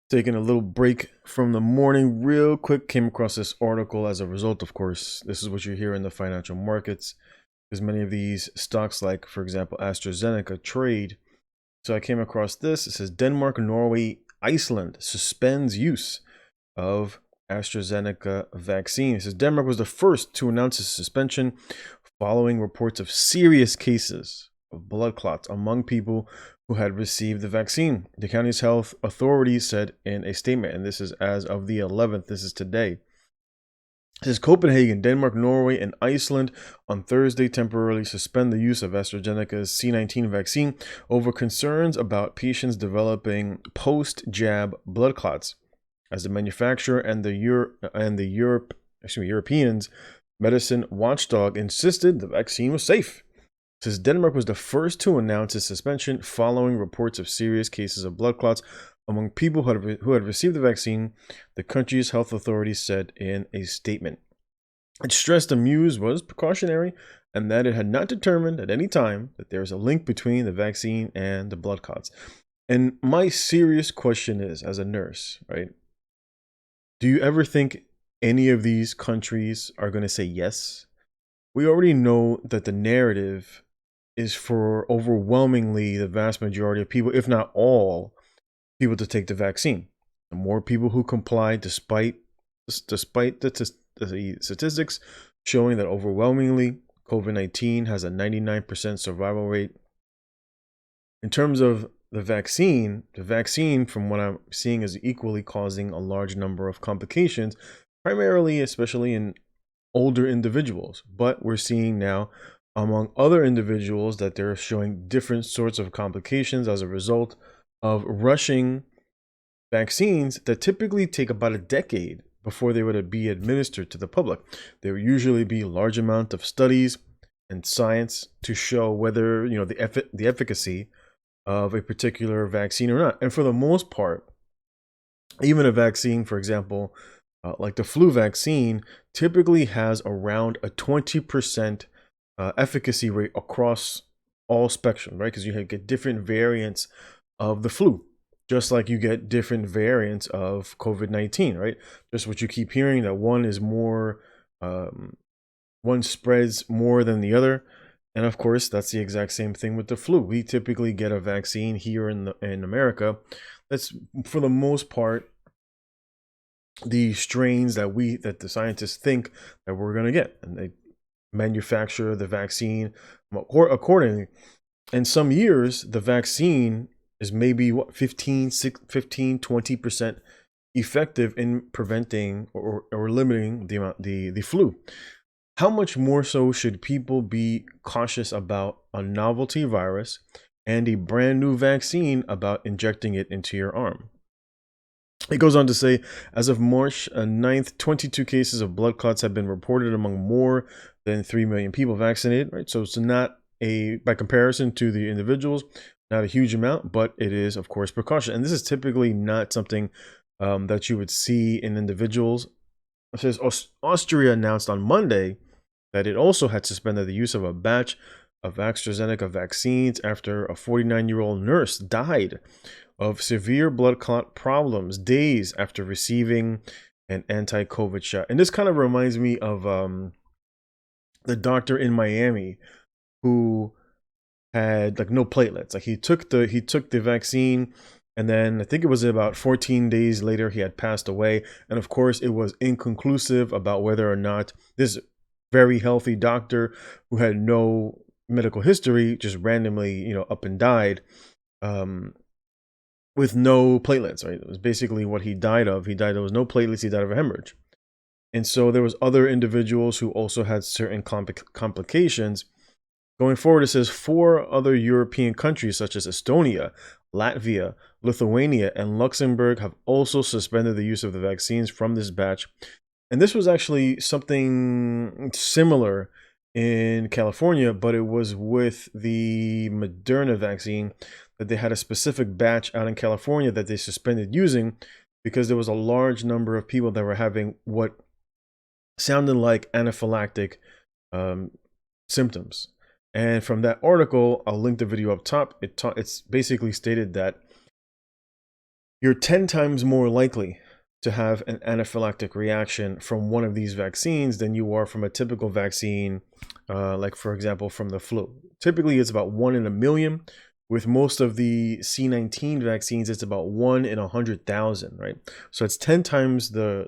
Taking a little break from the morning real quick, came across this article. As a result, of course, this is what you hear in the financial markets, because many of these stocks, like for example AstraZeneca, trade. So I came across this. It says Denmark, Norway, Iceland suspends use of AstraZeneca vaccine. It says Denmark was the first to announce a suspension following reports of serious cases of blood clots among people who had received the vaccine. The county's health authorities said in a statement, and this is as of the 11th, this is today. It says Copenhagen, Denmark, Norway, and Iceland on Thursday temporarily suspend the use of AstraZeneca's C19 vaccine over concerns about patients developing post-jab blood clots, as the manufacturer and the Europeans medicine watchdog insisted the vaccine was safe. It says Denmark was the first to announce its suspension following reports of serious cases of blood clots among people who had received the vaccine, the country's health authorities said in a statement. It stressed the news was precautionary and that it had not determined at any time that there is a link between the vaccine and the blood clots. And my serious question is, as a nurse, right? Do you ever think any of these countries are going to say yes? We already know that the narrative is for overwhelmingly the vast majority of people, if not all people, to take the vaccine. The more people who comply, despite the statistics showing that overwhelmingly COVID-19 has a 99% survival rate. In terms of the vaccine, from what I'm seeing, is equally causing a large number of complications, primarily, especially in older individuals. But we're seeing now among other individuals that they're showing different sorts of complications as a result of rushing vaccines that typically take about a decade before they would be administered to the public. There would usually be a large amount of studies and science to show whether the efficacy of a particular vaccine or not. And for the most part, even a vaccine, for example, like the flu vaccine, typically has around a 20% efficacy rate across all spectrum, right? Because you get different variants of the flu, just like you get different variants of COVID-19, right? Just what you keep hearing, that one is more, one spreads more than the other. And of course, that's the exact same thing with the flu. We typically get a vaccine here in America that's, for the most part, the strains that the scientists think that we're going to get, and they manufacture the vaccine accordingly. In some years, the vaccine is maybe 20% effective in preventing or limiting the flu. How much more so should people be cautious about a novelty virus and a brand new vaccine about injecting it into your arm? It goes on to say, as of March 9th, 22 cases of blood clots have been reported among more than 3 million people vaccinated, right? So it's not by comparison to the individuals, not a huge amount, but it is, of course, precaution. And this is typically not something that you would see in individuals. It says Austria announced on Monday that it also had suspended the use of a batch of AstraZeneca vaccines after a 49-year-old nurse died of severe blood clot problems days after receiving an anti-COVID shot. And this kind of reminds me of the doctor in Miami who had like no platelets. Like he took the vaccine, and then I think it was about 14 days later he had passed away. And of course, it was inconclusive about whether or not this very healthy doctor who had no medical history just randomly, up and died with no platelets, right? It was basically what he died of. There was no platelets. He died of a hemorrhage. And so there was other individuals who also had certain complications. Going forward, it says 4 other European countries such as Estonia, Latvia, Lithuania, and Luxembourg have also suspended the use of the vaccines from this batch. And this was actually something similar in California, but it was with the Moderna vaccine that they had a specific batch out in California that they suspended using because there was a large number of people that were having what sounded like anaphylactic symptoms. And from that article, I'll link the video up top. It's basically stated that you're 10 times more likely to have an anaphylactic reaction from one of these vaccines than you are from a typical vaccine, like for example, from the flu. Typically, it's about 1 in a million. With most of the C19 vaccines, it's about 1 in 100,000, right? So it's 10 times the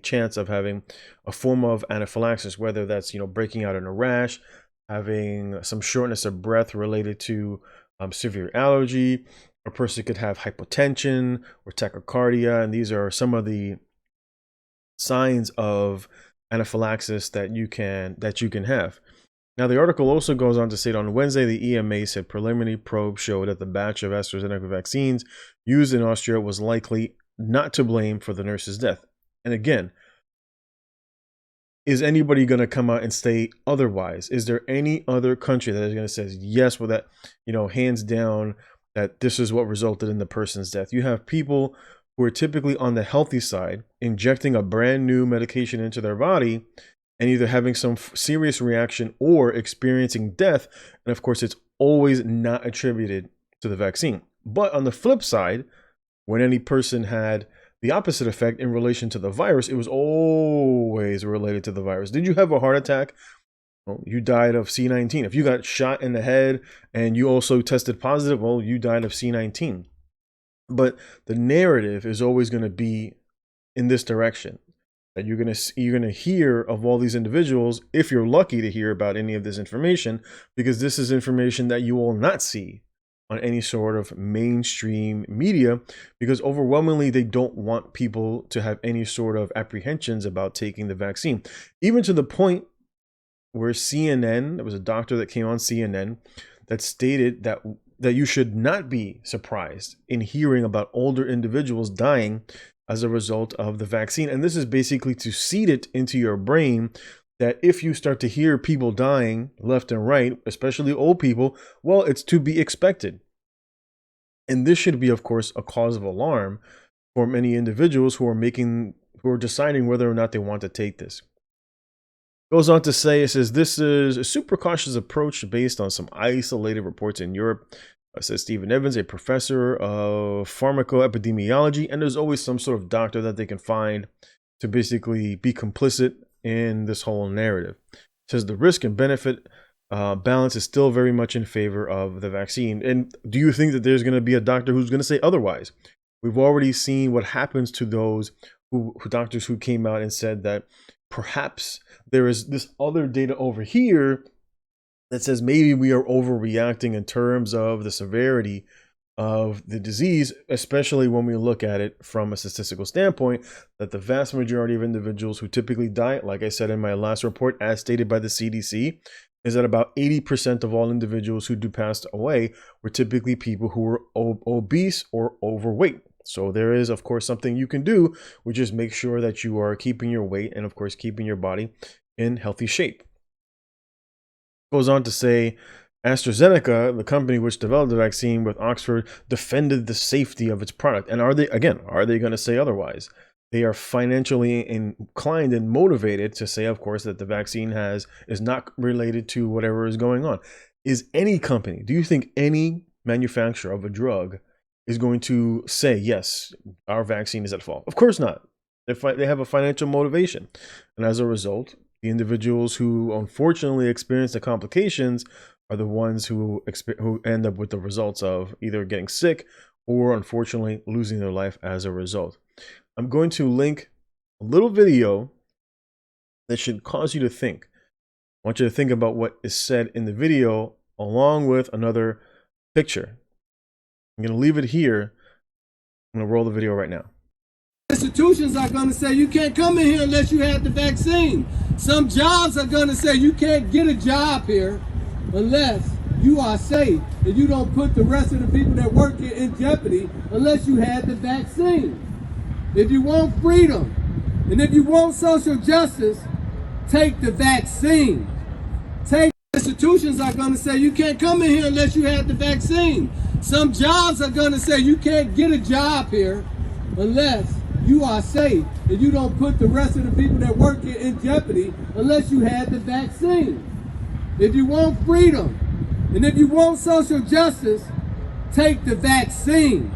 chance of having a form of anaphylaxis, whether that's, breaking out in a rash, having some shortness of breath related to severe allergy. A person could have hypotension or tachycardia, and these are some of the signs of anaphylaxis that you can have. Now, the article also goes on to say that on Wednesday, the EMA said preliminary probes showed that the batch of AstraZeneca vaccines used in Austria was likely not to blame for the nurse's death. And again, is anybody going to come out and say otherwise? Is there any other country that is going to say yes, well, that, hands down, that this is what resulted in the person's death? You have people who are typically on the healthy side injecting a brand new medication into their body and either having some serious reaction or experiencing death. And of course, it's always not attributed to the vaccine. But on the flip side, when any person had the opposite effect in relation to the virus, it was always related to the virus. Did you have a heart attack? Well, you died of C19. If you got shot in the head and you also tested positive, well, you died of C19. But the narrative is always going to be in this direction, that you're going to hear of all these individuals, if you're lucky to hear about any of this information, because this is information that you will not see on any sort of mainstream media, because overwhelmingly they don't want people to have any sort of apprehensions about taking the vaccine. Even to the point where CNN, there was a doctor that came on CNN that stated that you should not be surprised in hearing about older individuals dying as a result of the vaccine. And this is basically to seed it into your brain that if you start to hear people dying left and right, especially old people, well, it's to be expected. And this should be, of course, a cause of alarm for many individuals who are deciding whether or not they want to take this. Goes on to say, it says, this is a super cautious approach based on some isolated reports in Europe. Says Stephen Evans, a professor of pharmacoepidemiology, and there's always some sort of doctor that they can find to basically be complicit in this whole narrative. It says the risk and benefit balance is still very much in favor of the vaccine. And do you think that there's going to be a doctor who's going to say otherwise? We've already seen what happens to those doctors who came out and said that perhaps there is this other data over here that says maybe we are overreacting in terms of the severity of the disease, especially when we look at it from a statistical standpoint, that the vast majority of individuals who typically die, like I said in my last report, as stated by the CDC, is that about 80% of all individuals who do pass away were typically people who were obese or overweight. So there is, of course, something you can do, which is make sure that you are keeping your weight and, of course, keeping your body in healthy shape. Goes on to say, AstraZeneca, the company which developed the vaccine with Oxford, defended the safety of its product. And are they going to say otherwise? They are financially inclined and motivated to say, of course, that the vaccine is not related to whatever is going on. Is any company, do you think any manufacturer of a drug is going to say, yes, our vaccine is at fault? Of course not. They have a financial motivation. And as a result, the individuals who unfortunately experience the complications are the ones who end up with the results of either getting sick or unfortunately losing their life as a result. I'm going to link a little video that should cause you to think. I want you to think about what is said in the video along with another picture. I'm going to leave it here. I'm going to roll the video right now. Institutions are going to say you can't come in here unless you have the vaccine. Some jobs are going to say you can't get a job here unless you are safe and you don't put the rest of the people that work here in jeopardy unless you had the vaccine. If you want freedom and if you want social justice, take the vaccine. Institutions are going to say you can't come in here unless you have the vaccine. Some jobs are going to say you can't get a job here unless you are safe and you don't put the rest of the people that work here in jeopardy unless you had the vaccine. If you want freedom and if you want social justice, take the vaccine.